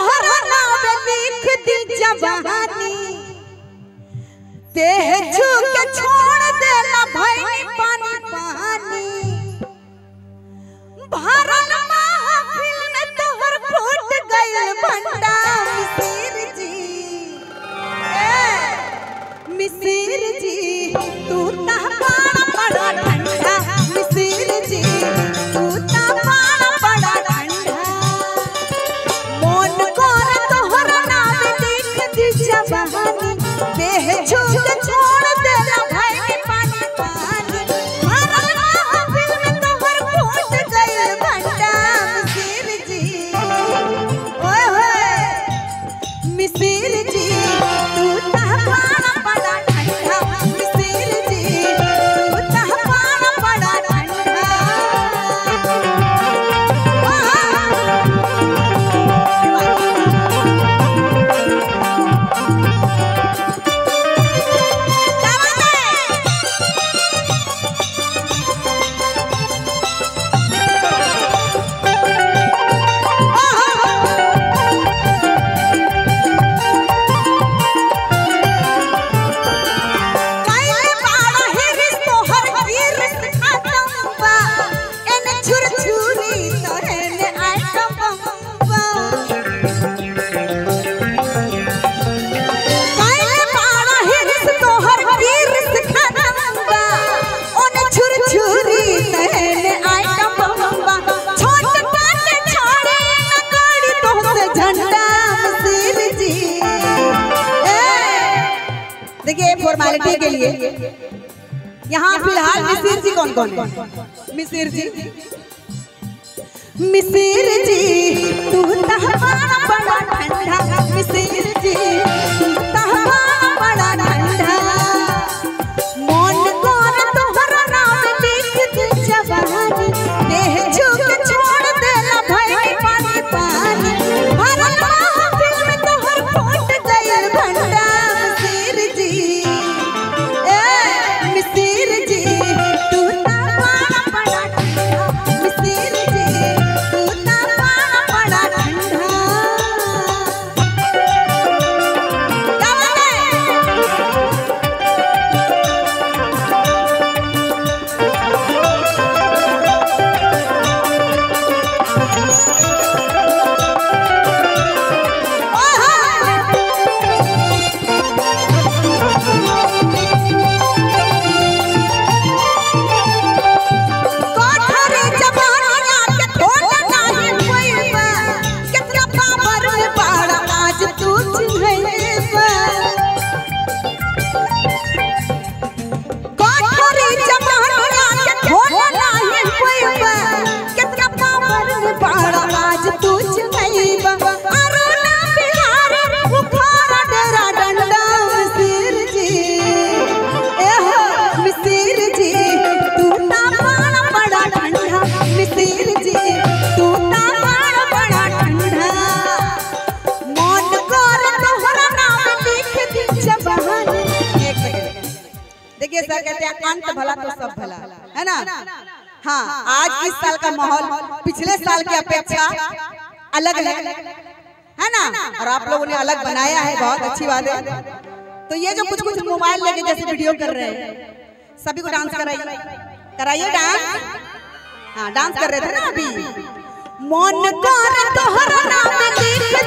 तोहरा नाम लिख दी जवानी देह झुक छोड़ देला भाई पानी पानी भारत महफिल में तोहर फूट गइल भंडा मिसिर जी तू ता बड़ा ठंडा मिसिर जी तू ता बड़ा ठंडा मन कर तोहरा नाम लिख दी जवानी देह झुक छोड़ देला भाई पानी पानी भारत महफिल में तोहर फूट गइल भंडा मिसिर जी ओए होए मिसिर जी तू ता बड़ा ठंडा मिसिर जी तू ता बड़ा ठंडा देखिए फॉर्मेलिटी के लिए यहाँ फिलहाल मिसिर जी कौन कौन है? मिसिर जी तू बड़ा ठंडा मिसिर जी तू बड़ा ठंडा मन कर तोहरा नाम लिख दी जवानी देह झुक छोड़ देला भाई पानी पानी भारत महफिल में तोहर फूट गइल भंडा मिसिर जी मिसिर जी तू ता बड़ा ठंडा मिसिर जी तू ता बड़ा ठंडा देखिए सर कहते हैं अंत भला तो सब भला है ना। हाँ आज इस साल का माहौल पिछले साल की अपेक्षा अलग है ना, और आप लोगों ने अलग बनाया है, बहुत अच्छी बात है। तो ये जो कुछ मोबाइल लेके जैसे वीडियो कर रहे हैं सभी को डांस कराइए डांस। हाँ डांस कर रहे थे ना अभी। मन कर तोहरा नाम लिख